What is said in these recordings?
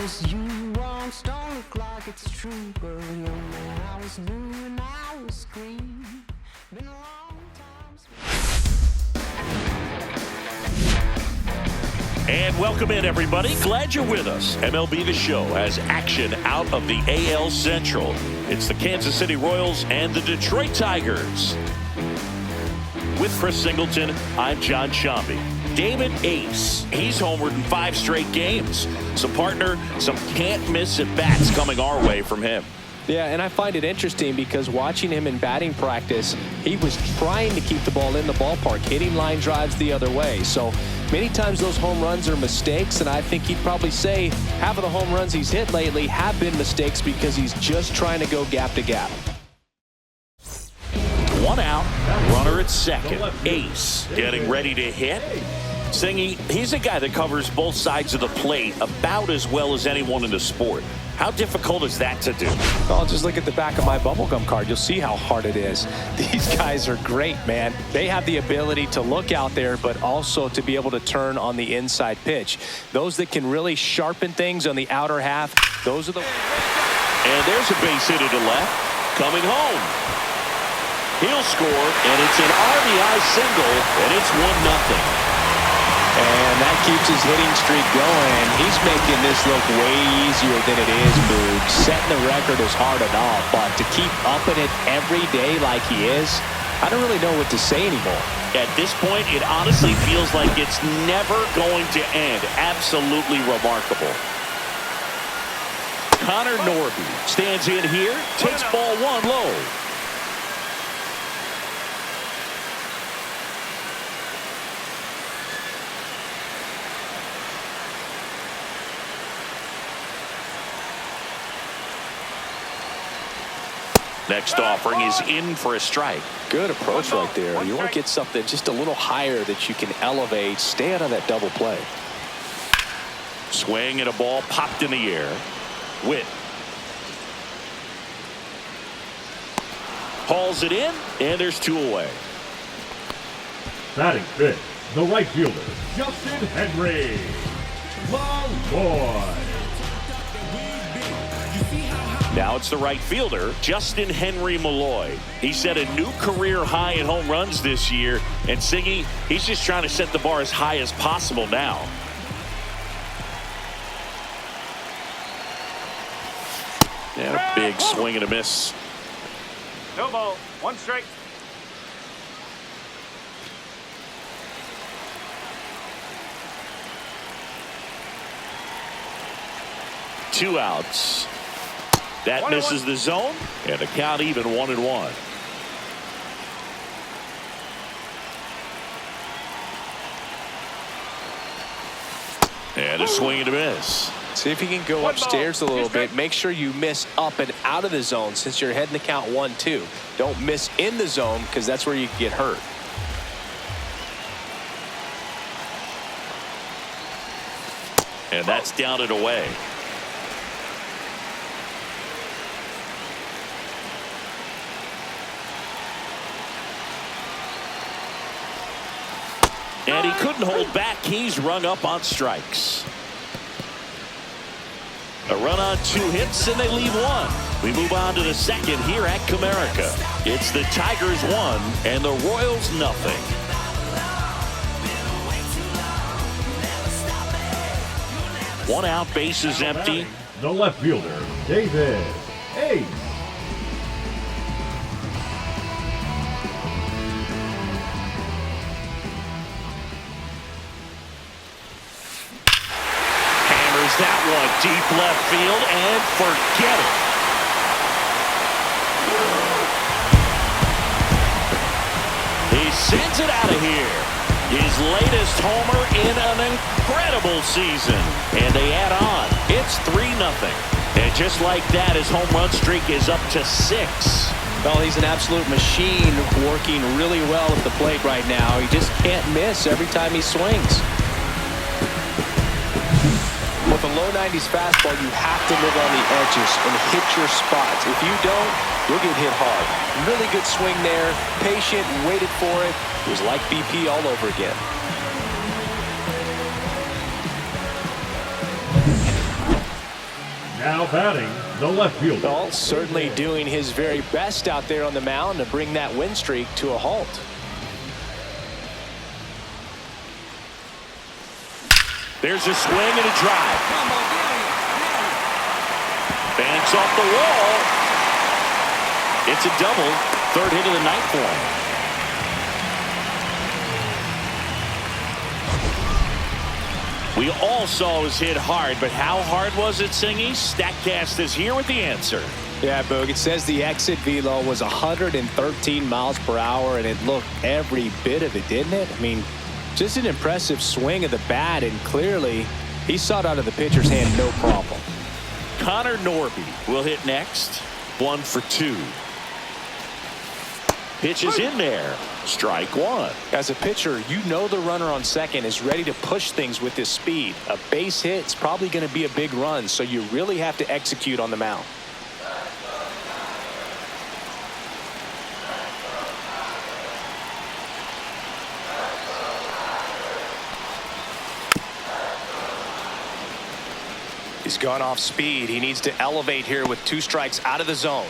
promise you once, don't look like it's true, but young man, I was new and I was green. Been a long time since... And welcome in, everybody. Glad you're with us. MLB The Show has action out of the AL Central. It's the Kansas City Royals and the Detroit Tigers. With Chris Singleton, I'm John Shambi. David Ace, he's homered in 5 straight games. So, partner, some can't-miss at-bats coming our way from him. Yeah, and I find it interesting because watching him in batting practice, he was trying to keep the ball in the ballpark, hitting line drives the other way. So many times those home runs are mistakes, and I think he'd probably say half of the home runs he's hit lately have been mistakes because he's just trying to go gap to gap. 1 out, runner at second. Ace getting ready to hit. Singy, he's a guy that covers both sides of the plate about as well as anyone in the sport. How difficult is that to do? Well, just look at the back of my bubblegum card. You'll see how hard it is. These guys are great, man. They have the ability to look out there, but also to be able to turn on the inside pitch. Those that can really sharpen things on the outer half, those are the... And there's a base hit to the left. Coming home. He'll score, and it's an RBI single, and it's 1-0. And that keeps his hitting streak going. He's making this look way easier than it is, Boog. Setting the record is hard enough, but to keep upping it every day like he is, I don't really know what to say anymore. At this point, it honestly feels like it's never going to end. Absolutely remarkable. Connor Norby stands in here, takes ball 1 low. Next offering is in for a strike. Good approach right there. You want to get something just a little higher that you can elevate. Stay out of that double play. Swing and a ball popped in the air. Witt hauls it in, and there's 2 away. Batting fifth, the right fielder, Justin Henry. Long boy. Now it's the right fielder, Justin Henry Malloy. He set a new career high in home runs this year, and Siggy, he's just trying to set the bar as high as possible now. And a big swing and a miss. No ball, 1 strike. Two outs. That misses the zone, and the count even 1-1. And a swing and a miss. See if you can go upstairs a little bit. Make sure you miss up and out of the zone since you're heading the count 1-2. Don't miss in the zone because that's where you can get hurt. And that's down and away. And he couldn't hold back. He's rung up on strikes. A run on 2 hits, and they leave 1. We move on to the second here at Comerica. It's the Tigers 1 and the Royals nothing. One out, bases empty. The left fielder, David Ace. That one deep left field, and forget it. He sends it out of here. His latest homer in an incredible season. And they add on. It's 3-0. And just like that, his home run streak is up to 6. Well, he's an absolute machine, working really well at the plate right now. He just can't miss every time he swings. With a low 90s fastball, you have to live on the edges and hit your spots. If you don't, you'll get hit hard. Really good swing there. Patient, waited for it. It was like BP all over again. Now batting, the left fielder. Well, certainly doing his very best out there on the mound to bring that win streak to a halt. There's a swing and a drive. Banks off the wall. It's a double. Third hit of the night for him. We all saw it was hit hard, but how hard was it, Singy? StatCast is here with the answer. Yeah, Boog, it says the exit velo was 113 miles per hour, and it looked every bit of it, didn't it? I mean, just an impressive swing of the bat, and clearly he saw it out of the pitcher's hand no problem. Connor Norby will hit next. 1 for 2. Pitch is in there. Strike one. As a pitcher, you know the runner on second is ready to push things with his speed. A base hit is probably going to be a big run, so you really have to execute on the mound. He's gone off speed. He needs to elevate here with 2 strikes out of the zone.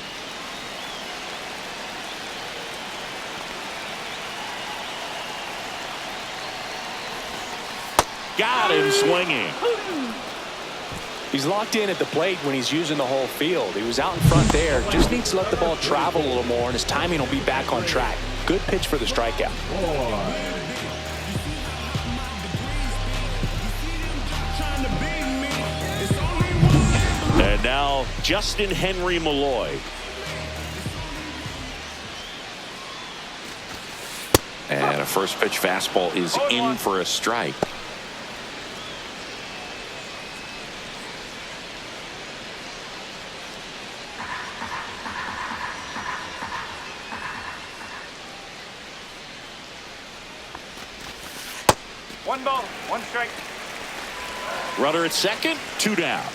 Got him swinging. He's locked in at the plate when he's using the whole field. He was out in front there. Just needs to let the ball travel a little more, and his timing will be back on track. Good pitch for the strikeout. And now Justin Henry Malloy. And a first pitch fastball is in for a strike. One ball, 1 strike. Runner at second, 2 down.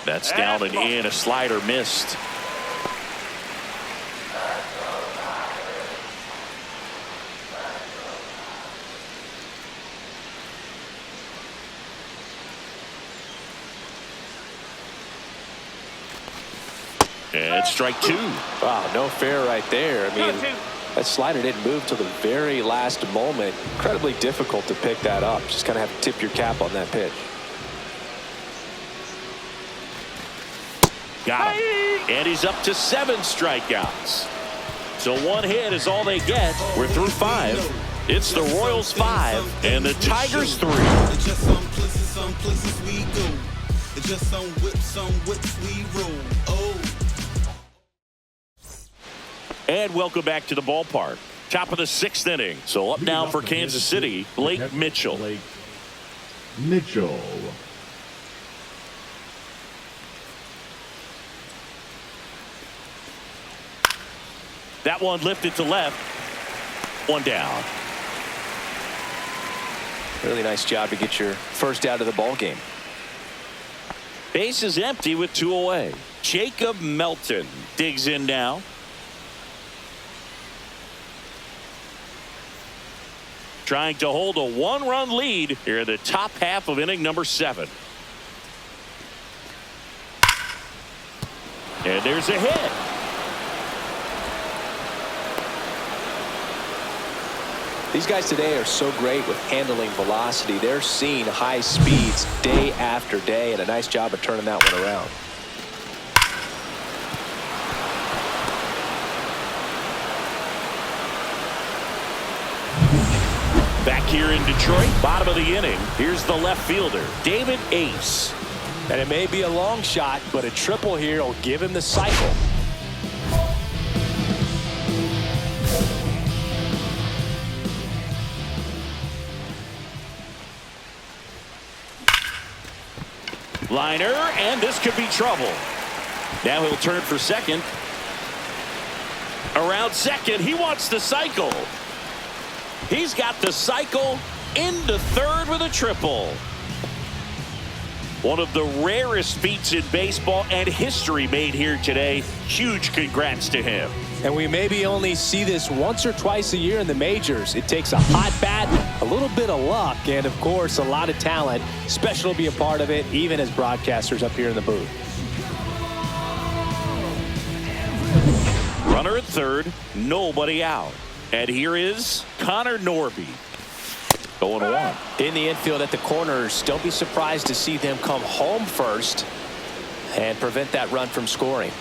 That's down and in. A slider missed. And strike 2. Wow, no fair right there. I mean, that slider didn't move till the very last moment. Incredibly difficult to pick that up. Just kind of have to tip your cap on that pitch. Got him. And he's up to 7 strikeouts. So 1 hit is all they get. We're through 5. It's the Royals 5 and the Tigers 3. It's just some places we go. It's just some whips we roll. Oh. And welcome back to the ballpark. Top of the 6th inning. So up now for Kansas City, Blake Mitchell. Blake Mitchell. That one lifted to left. 1 down. Really nice job to get your first out of the ball game. Base is empty with 2 away. Jacob Melton digs in now. Trying to hold a 1-run lead here in the top half of inning number 7. And there's a hit. These guys today are so great with handling velocity. They're seeing high speeds day after day, and a nice job of turning that one around. Back here in Detroit, bottom of the inning, here's the left fielder, David Ace. And it may be a long shot, but a triple here will give him the cycle. Liner, and this could be trouble. Now he'll turn for second. Around second, he wants the cycle. He's got the cycle into third with a triple. One of the rarest feats in baseball, and history made here today. Huge congrats to him. And we maybe only see this once or twice a year in the majors. It takes a hot bat, a little bit of luck, and of course a lot of talent. Special to be a part of it, even as broadcasters up here in the booth. Runner at third, nobody out. And here is Connor Norby. Going one. In the infield at the corners, don't be surprised to see them come home first and prevent that run from scoring.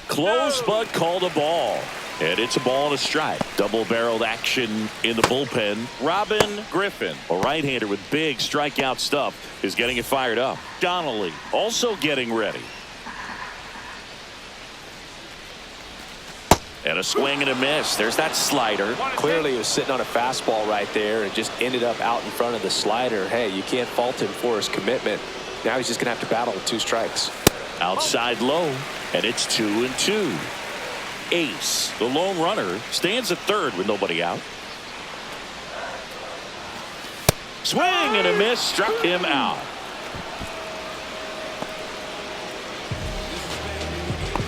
Close, but called a ball. And it's a ball and a strike. Double-barreled action in the bullpen. Robin Griffin, a right-hander with big strikeout stuff, is getting it fired up. Donnelly also getting ready. And a swing and a miss. There's that slider. Clearly he was sitting on a fastball right there and just ended up out in front of the slider. Hey, you can't fault him for his commitment. Now he's just going to have to battle with 2 strikes. Outside low, and it's 2-2. Ace, the lone runner, stands at third with nobody out. Swing and a miss, struck him out.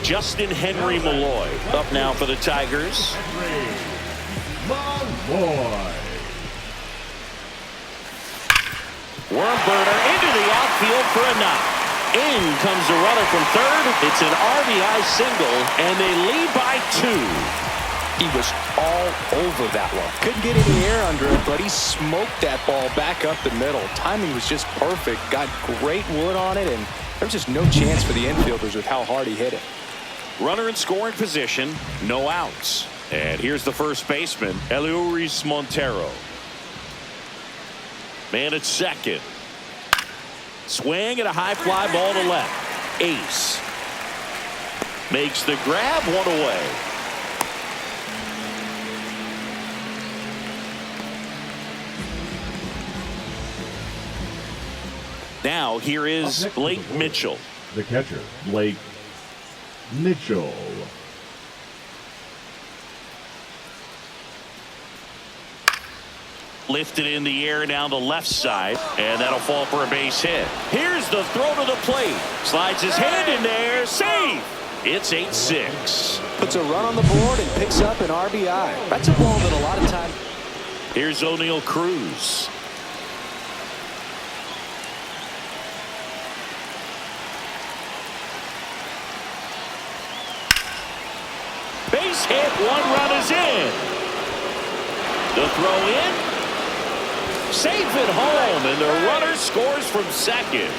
Justin Henry Malloy up now for the Tigers. Worm burner into the outfield for a knock. In comes the runner from third. It's an RBI single, and they lead by 2. He was all over that one. Couldn't get any air under it, but he smoked that ball back up the middle. Timing was just perfect. Got great wood on it, and there's just no chance for the infielders with how hard he hit it. Runner in scoring position, no outs. And here's the first baseman, Eliuris Montero. Man at second. Swing and a high fly ball to left. Ace makes the grab, one away. Now here is Blake Mitchell. The catcher, Blake Mitchell. Lifted in the air down the left side, and that'll fall for a base hit. Here's the throw to the plate. Slides his hand in there. Safe. It's 8-6. Puts a run on the board and picks up an RBI. That's a ball that a lot of time. Here's O'Neal Cruz. Base hit. 1 run is in. The throw in. Safe at home, and the runner scores from second.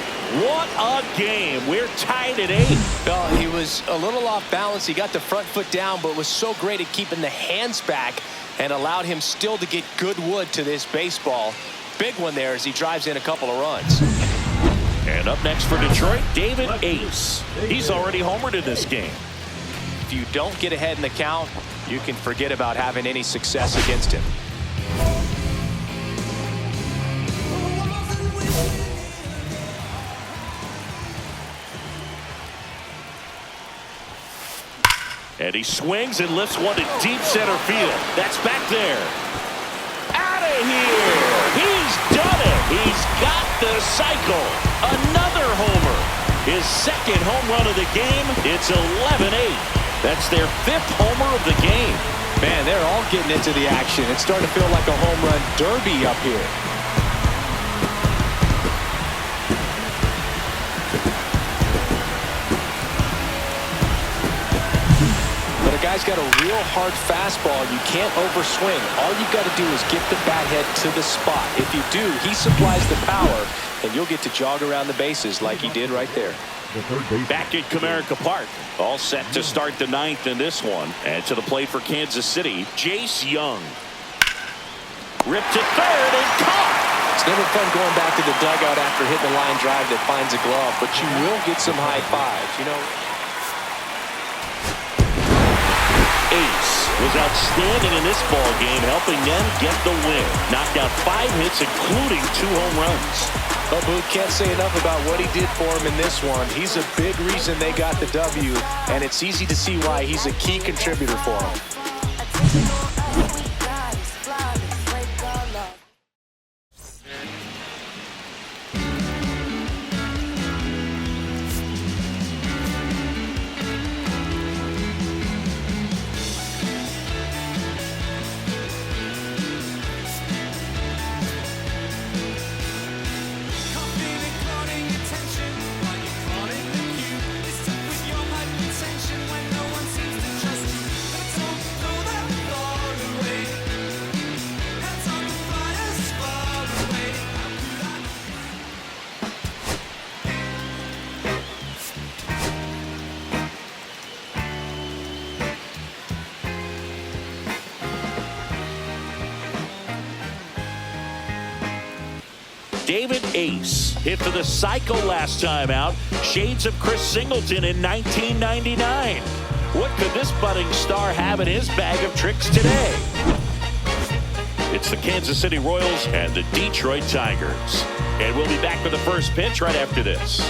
What a game. We're tied at 8. Well, he was a little off balance. He got the front foot down, but was so great at keeping the hands back and allowed him still to get good wood to this baseball. Big one there as he drives in a couple of runs. And up next for Detroit, David Ace. He's already homered in this game. If you don't get ahead in the count, you can forget about having any success against him. And he swings and lifts one to deep center field. That's back there. Out of here. He's done it. He's got the cycle. Another homer. His second home run of the game. It's 11-8. That's their 5th homer of the game. Man, they're all getting into the action. It's starting to feel like a home run derby up here. Guy's got a real hard fastball. You can't overswing. All you got to do is get the bat head to the spot. If you do, he supplies the power, and you'll get to jog around the bases like he did right there. Back at Comerica Park, all set to start the 9th in this one. And to the plate for Kansas City, Jace Young. Ripped to third and caught. It's never fun going back to the dugout after hitting a line drive that finds a glove, but you will get some high fives. You know. Ace was outstanding in this ball game, helping them get the win. Knocked out 5 hits, including 2 home runs. Well, Booth can't say enough about what he did for him in this one. He's a big reason they got the W, and it's easy to see why he's a key contributor for them. David Ace hit for the cycle last time out. Shades of Chris Singleton in 1999. What could this budding star have in his bag of tricks today? It's the Kansas City Royals and the Detroit Tigers. And we'll be back with the first pitch right after this.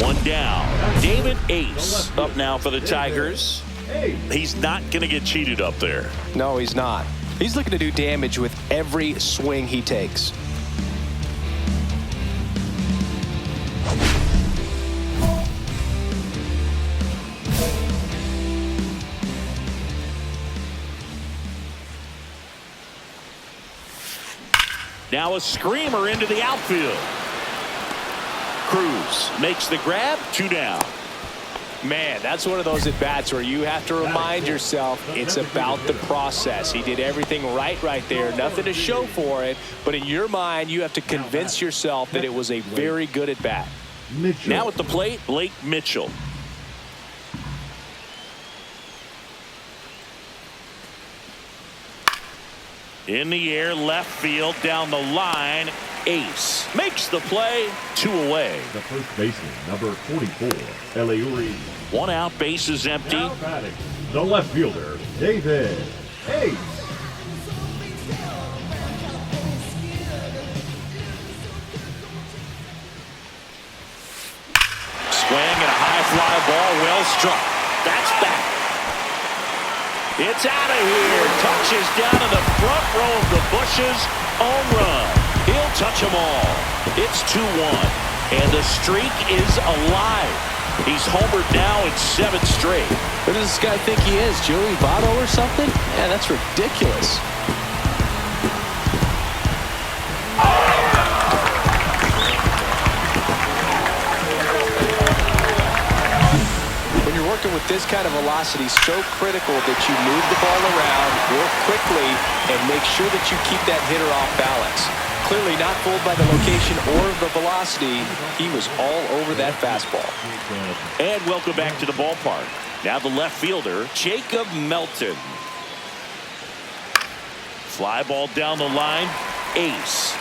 One down. David Ace up now for the Tigers. He's not going to get cheated up there. No, he's not. He's looking to do damage with every swing he takes. Now a screamer into the outfield. Cruz makes the grab, 2 down. Man, that's one of those at-bats where you have to remind yourself it's about the process. He did everything right there. Nothing to show for it. But in your mind, you have to convince yourself that it was a very good at-bat. Now at the plate, Blake Mitchell. In the air, left field, down the line. Ace makes the play, 2 away. The first baseman, number 44, Eliuri. 1 out, bases empty. Now batting, the left fielder, David Ace. Swing and a high fly ball, well struck. That's back. It's out of here. Touches down in the front row of the bushes. Home run. He'll touch them all. It's 2-1. And the streak is alive. He's homered now in 7 straight. Who does this guy think he is? Joey Votto or something? Man, that's ridiculous. When you're working with this kind of velocity, so critical that you move the ball around, work quickly, and make sure that you keep that hitter off balance. Clearly not fooled by the location or the velocity. He was all over that fastball. And welcome back to the ballpark. Now the left fielder, Jacob Melton. Fly ball down the line, Ace.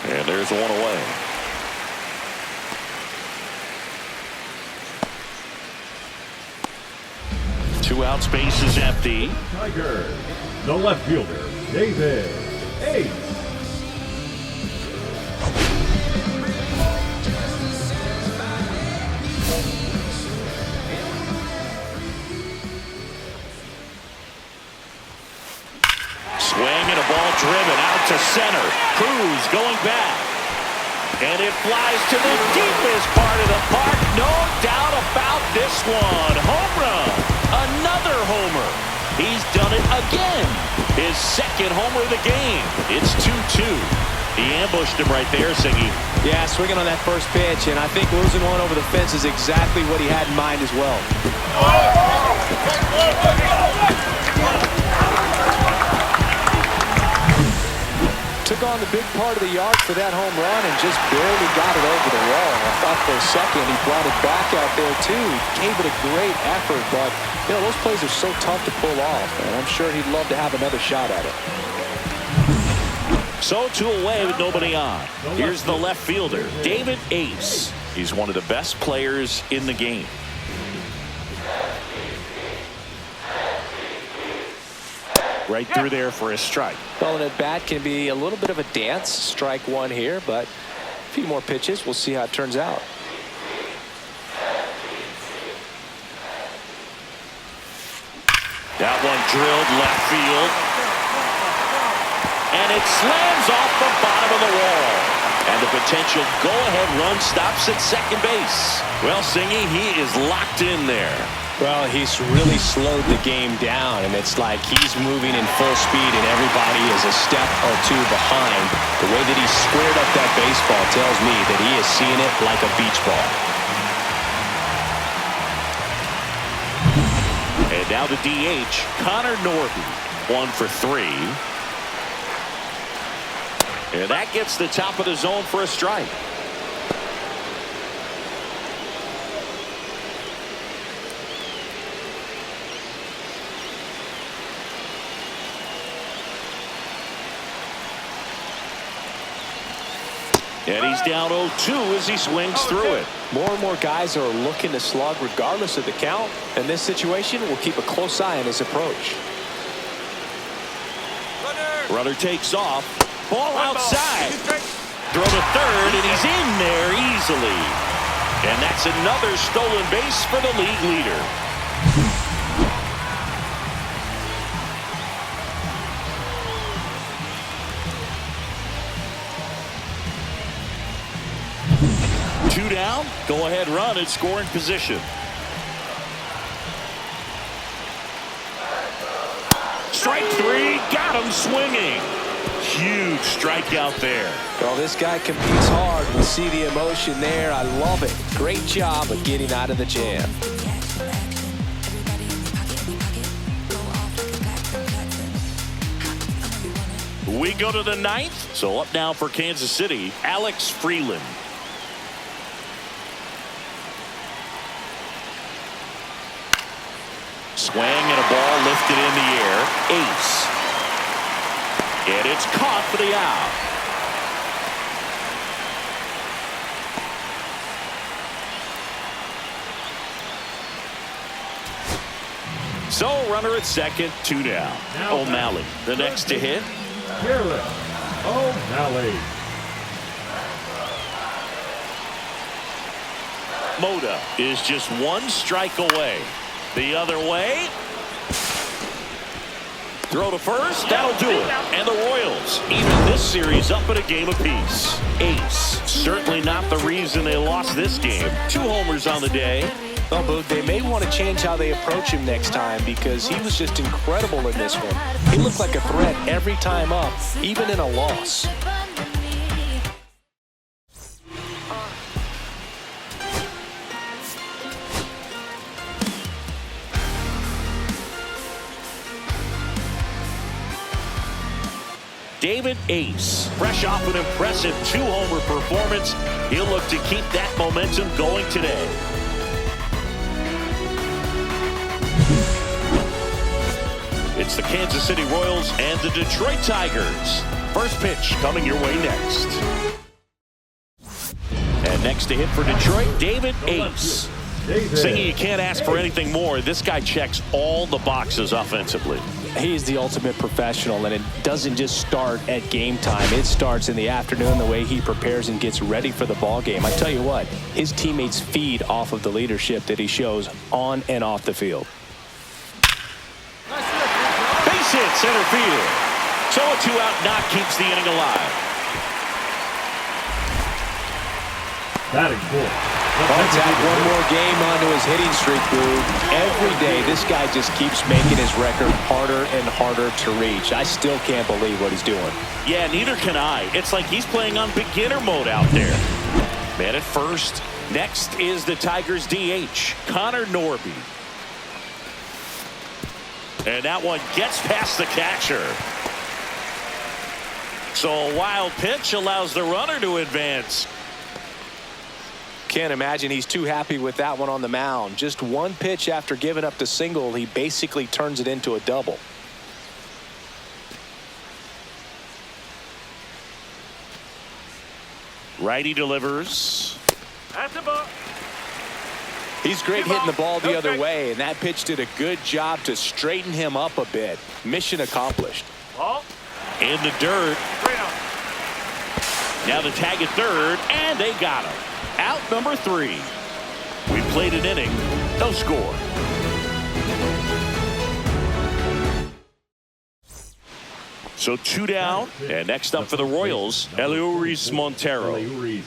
And there's 1 away. Two outs, base is empty. Tigers, the left fielder, David Ace. Swing and a ball driven out to center. Cruz going back. And it flies to the deepest part of the park. No doubt about this one. Home run. Another homer. He's done it again. His 2nd homer of the game. It's 2-2. He ambushed him right there, Siggy. Yeah, swinging on that first pitch, and I think losing one over the fence is exactly what he had in mind as well. Took on the big part of the yard for that home run and just barely got it over the wall. I thought for a second he brought it back out there too. He gave it a great effort, but you know those plays are so tough to pull off, and I'm sure he'd love to have another shot at it. So 2 away with nobody on. Here's the left fielder, David Ace. He's one of the best players in the game. Right through there for a strike. Well, an at-bat can be a little bit of a dance. Strike 1 here, but a few more pitches. We'll see how it turns out. That one drilled left field. And it slams off the bottom of the wall. And the potential go-ahead run stops at second base. Well, Singy, he is locked in there. Well, he's really slowed the game down, and it's like he's moving in full speed, and everybody is a step or 2 behind. The way that he squared up that baseball tells me that he is seeing it like a beach ball. And now the DH, Connor Norton, 1 for 3. And that gets the top of the zone for a strike. And he's down 0-2 as he swings through it. More and more guys are looking to slug regardless of the count. In this situation, we'll keep a close eye on his approach. Runner takes off. Ball outside. Throw to third, and he's in there easily. And that's another stolen base for the league leader. Two down, go ahead run in scoring position. Strike three, got him swinging. Huge strikeout there. Well, this guy competes hard. We see the emotion there. I love it. Great job of getting out of the jam. We go to the ninth. So up now for Kansas City, Alex Freeland. Swing and a ball lifted in the air. Ace. And it's caught for the out. So runner at second, 2 down. O'Malley, the next to hit. Careless. O'Malley. Moda is just one strike away. The other way. Throw to first. That'll do it. And the Royals even this series up at a game apiece. Ace. Certainly not the reason they lost this game. 2 homers on the day. Well, Boog, they may want to change how they approach him next time because he was just incredible in this one. He looked like a threat every time up, even in a loss. David Ace, fresh off an impressive 2-homer performance. He'll look to keep that momentum going today. It's the Kansas City Royals and the Detroit Tigers. First pitch coming your way next. And next to hit for Detroit, David Ace. Singing, you can't ask for anything more. This guy checks all the boxes offensively. He is the ultimate professional, and it doesn't just start at game time. It starts in the afternoon, the way he prepares and gets ready for the ball game. I tell you what, his teammates feed off of the leadership that he shows on and off the field. Base hit center field. So a 2-out knock keeps the inning alive. Batting fourth. Let's add one more game onto his hitting streak, Boog. Every day, this guy just keeps making his record harder and harder to reach. I still can't believe what he's doing. Yeah, neither can I. It's like he's playing on beginner mode out there. Man at first. Next is the Tigers DH, Connor Norby. And that one gets past the catcher. So a wild pitch allows the runner to advance. Can't imagine he's too happy with that one on the mound. Just one pitch after giving up the single, he basically turns it into a double. Righty delivers. That's the ball. He's great hitting the ball the other way, and that pitch did a good job to straighten him up a bit. Mission accomplished. Ball. In the dirt. Straight on. Now the tag at third, and they got him. Out number 3. We played an inning. No score. So 2 down. And next up for the Royals, Eliuris Montero. Eliuris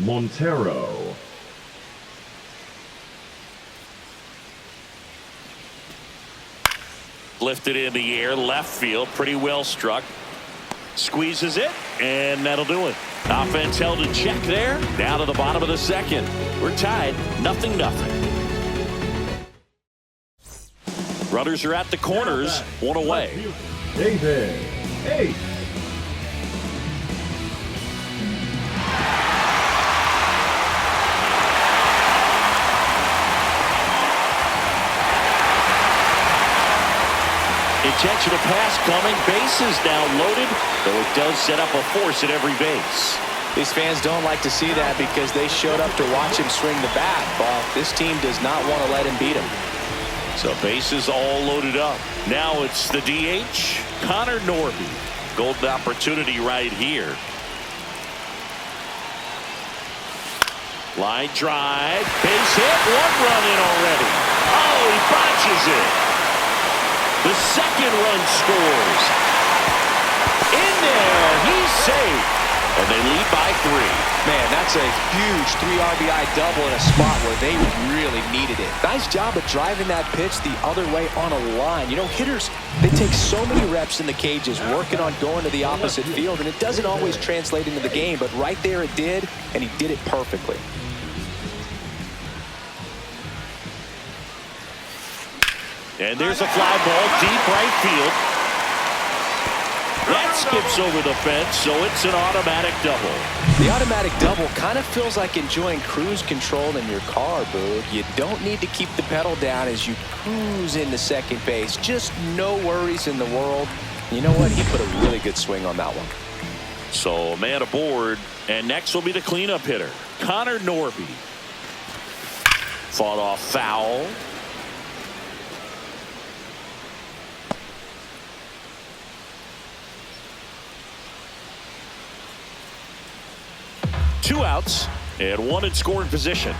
Montero. Lifted in the air, left field, pretty well struck. Squeezes it, and that'll do it. Offense held in check there. Down to the bottom of the second. We're tied, 0-0. Runners are at the corners, 1 away. David Ace. Intentional pass coming. Bases now loaded, though it does set up a force at every base. These fans don't like to see that because they showed up to watch him swing the bat. Well, this team does not want to let him beat him. So bases all loaded up. Now it's the DH, Connor Norby. Golden opportunity right here. Line drive, base hit, 1 run in already. Oh, he botches it. The second run scores. In there, he's safe. And they lead by 3. Man, that's a huge 3 RBI double in a spot where they really needed it. Nice job of driving that pitch the other way on a line. You know, hitters, they take so many reps in the cages working on going to the opposite field, and it doesn't always translate into the game, but right there it did, and he did it perfectly. And there's a fly ball deep right field. That skips over the fence, so it's an automatic double. The automatic double kind of feels like enjoying cruise control in your car, Boog. You don't need to keep the pedal down as you cruise into second base. Just no worries in the world. You know what? He put a really good swing on that one. So a man aboard, and next will be the cleanup hitter, Connor Norby. Fought off foul. Two outs and 1 in scoring position.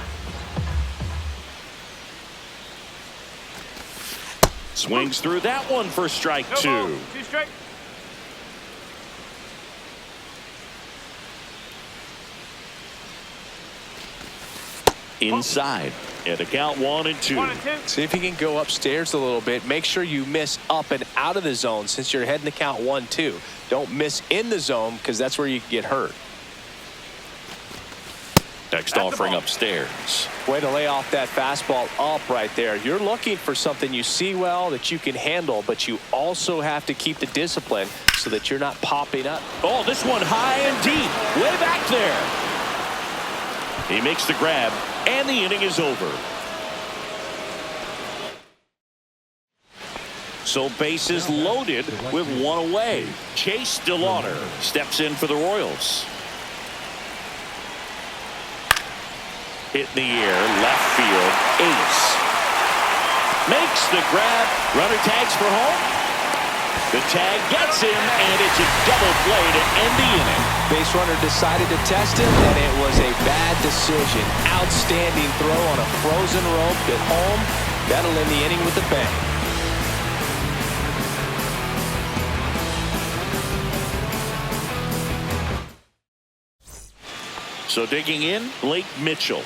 Swings through that one for strike 2. 2 strike. Inside. And the count 1 and 2. 1 and 2. See if you can go upstairs a little bit. Make sure you miss up and out of the zone since you're heading to count 1-2. Don't miss in the zone because that's where you can get hurt. Next offering upstairs. Way to lay off that fastball up right there. You're looking for something you see well that you can handle, but you also have to keep the discipline so that you're not popping up. Oh, this one high and deep. Way back there. He makes the grab, and the inning is over. So bases loaded with 1 away. Chase DeLauder steps in for the Royals. Hit in the air, left field, ace. Makes the grab, runner tags for home. The tag gets him, and it's a double play to end the inning. Base runner decided to test him, and it was a bad decision. Outstanding throw on a frozen rope at home. That'll end the inning with a bang. So digging in, Blake Mitchell.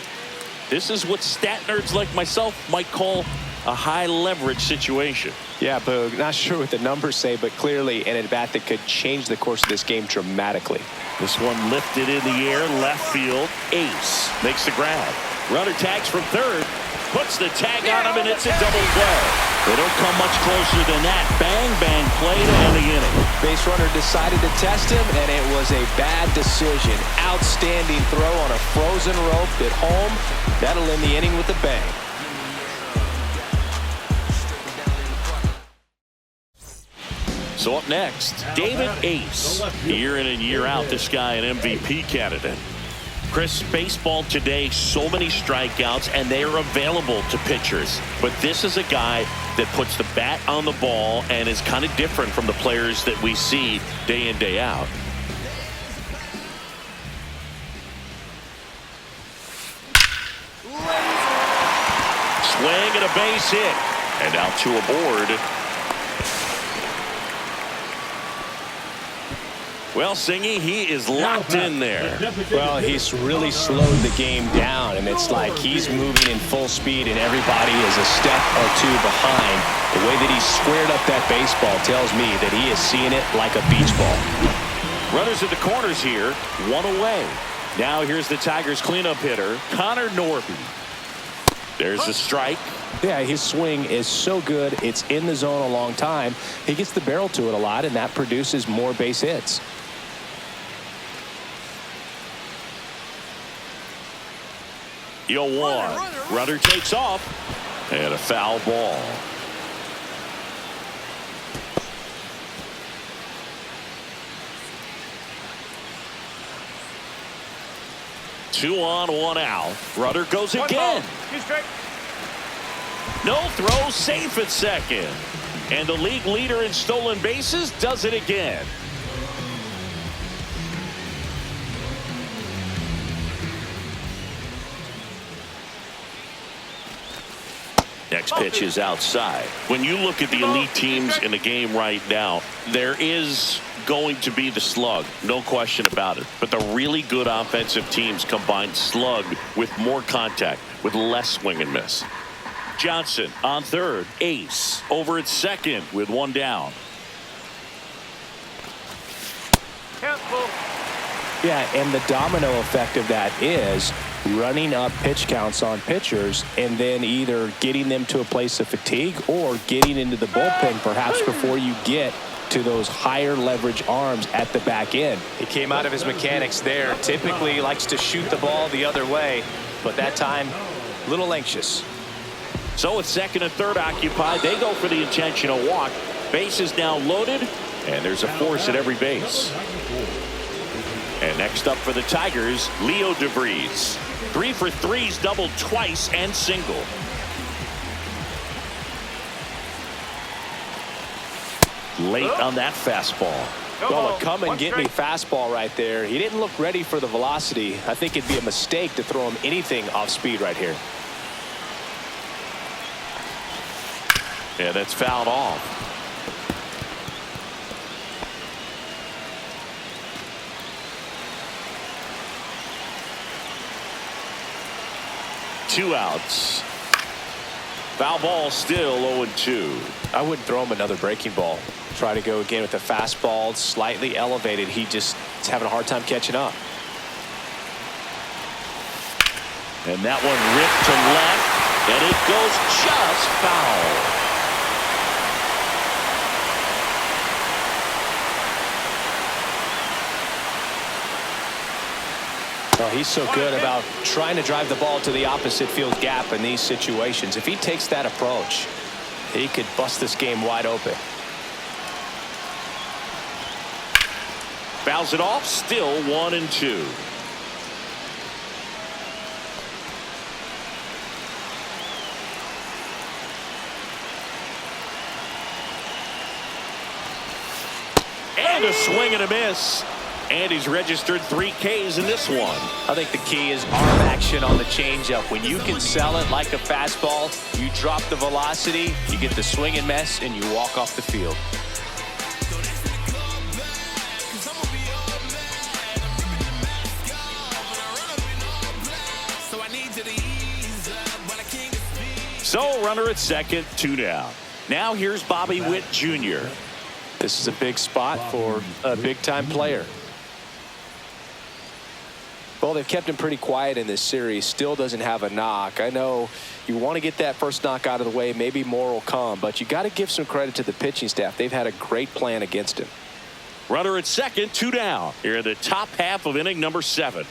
This is what stat nerds like myself might call a high leverage situation. Yeah, Boog, not sure what the numbers say, but clearly an at-bat that could change the course of this game dramatically. This one lifted in the air, left field, ace. Makes the grab. Runner tags from third, puts the tag on him, and it's a double play. They don't come much closer than that. Bang, bang play to end the inning. Base runner decided to test him, and it was a bad decision. Outstanding throw on a frozen rope at home. That'll end the inning with a bang. So up next, David Ace. Year in and year out, this guy an MVP candidate. Chris, baseball today, so many strikeouts, and they are available to pitchers. But this is a guy that puts the bat on the ball and is kind of different from the players that we see day in, day out. Swing and a base hit. And now 2 aboard. Well, Singy, he is locked in there. Well, he's really slowed the game down, and it's like he's moving in full speed, and everybody is a step or 2 behind. The way that he squared up that baseball tells me that he is seeing it like a beach ball. Runners at the corners here, 1 away. Now here's the Tigers cleanup hitter, Connor Norby. There's a strike. Yeah, his swing is so good. It's in the zone a long time. He gets the barrel to it a lot, and that produces more base hits. 0-1. Runner takes off. And a foul ball. 2 on, 1 out. Runner goes One again. ball, 2 strikes. No throw, safe at second. And the league leader in stolen bases does it again. Next pitch is outside. When you look at the elite teams in the game right now, there is going to be the slug, no question about it. But the really good offensive teams combine slug with more contact, with less swing and miss. Johnson on third, ace over at second with 1 down. Careful. Yeah, and the domino effect of that is running up pitch counts on pitchers and then either getting them to a place of fatigue or getting into the bullpen perhaps before you get to those higher leverage arms at the back end. He came out of his mechanics there. Typically likes to shoot the ball the other way, but that time a little anxious. So with second and third occupied, they go for the intentional walk. Base is now loaded, and there's a force at every base. And next up for the Tigers, Leo DeVries. 3 for 3's doubled twice and single. Late on that fastball. Well, a come and get me fastball right there. He didn't look ready for the velocity. I think it'd be a mistake to throw him anything off speed right here. Yeah, that's fouled off. Two outs. Foul ball still 0-2. I wouldn't throw him another breaking ball. Try to go again with the fastball, slightly elevated. He just is having a hard time catching up. And that one ripped to left, and it goes just foul. Oh, he's so good about trying to drive the ball to the opposite field gap in these situations. If he takes that approach, he could bust this game wide open. Fouls it off, still 1-2. And a swing and a miss. And he's registered 3 Ks in this one. I think the key is arm action on the changeup. When you can sell it like a fastball, you drop the velocity, you get the swing and miss, and you walk off the field. So runner at second, 2 down. Now here's Bobby Witt Jr. This is a big spot for a big-time player. Well, they've kept him pretty quiet in this series. Still doesn't have a knock. I know you want to get that first knock out of the way. Maybe more will come, but you got to give some credit to the pitching staff. They've had a great plan against him. Runner at second, 2 down. Here in the top half of inning number 7.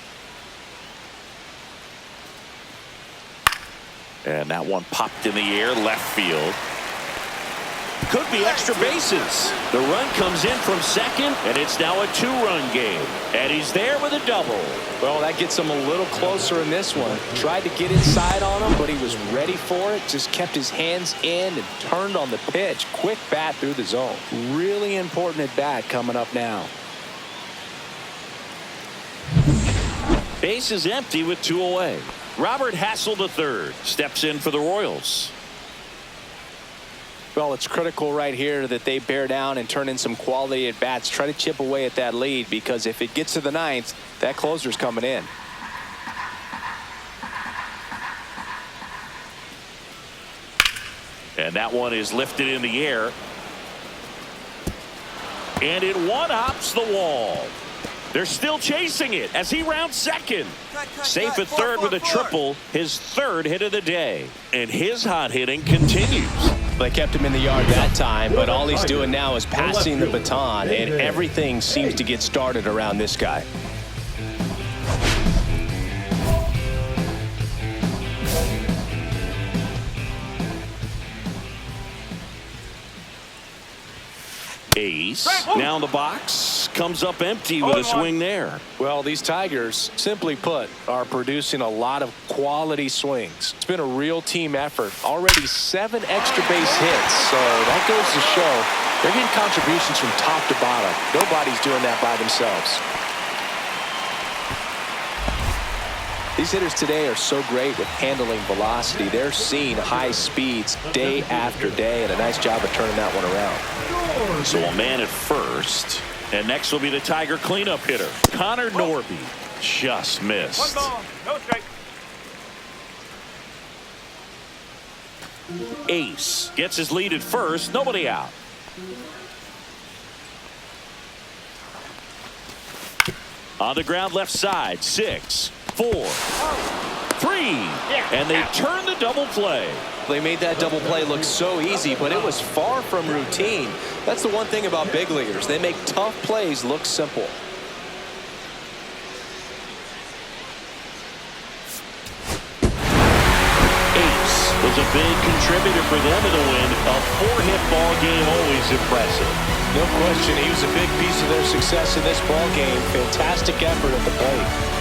And that one popped in the air, left field. Could be extra bases. The run comes in from second, and it's now a 2-run game. And he's there with a double. Well, that gets him a little closer in this one. Tried to get inside on him, but he was ready for it. Just kept his hands in and turned on the pitch. Quick bat through the zone. Really important at bat coming up now. Base is empty with 2 away. Robert Hassel III steps in for the Royals. Well, it's critical right here that they bear down and turn in some quality at bats. Try to chip away at that lead, because if it gets to the 9th, that closer's coming in. And that one is lifted in the air. And it one-hops the wall. They're still chasing it as he rounds second. Safe at third with a triple, his 3rd hit of the day. And his hot hitting continues. They kept him in the yard that time, but all he's doing now is passing the baton, and everything seems to get started around this guy. Ace now in the box, comes up empty with a swing there. Well, these Tigers, simply put, are producing a lot of quality swings. It's been a real team effort. Already 7 extra base hits, so that goes to show they're getting contributions from top to bottom. Nobody's doing that by themselves. These hitters today are so great with handling velocity. They're seeing high speeds day after day, and a nice job of turning that one around. So a man at first, and next will be the Tiger cleanup hitter, Connor Norby. Just missed. One ball, no strike. Ace gets his lead at first, nobody out. On the ground left side, 6, 4, 3, and they turn the double play. They made that double play look so easy, but it was far from routine. That's the one thing about big leaguers. They make tough plays look simple. Ace was a big contributor for them in the win. A 4-hit ball game, always impressive. No question, he was a big piece of their success in this ball game. Fantastic effort at the plate.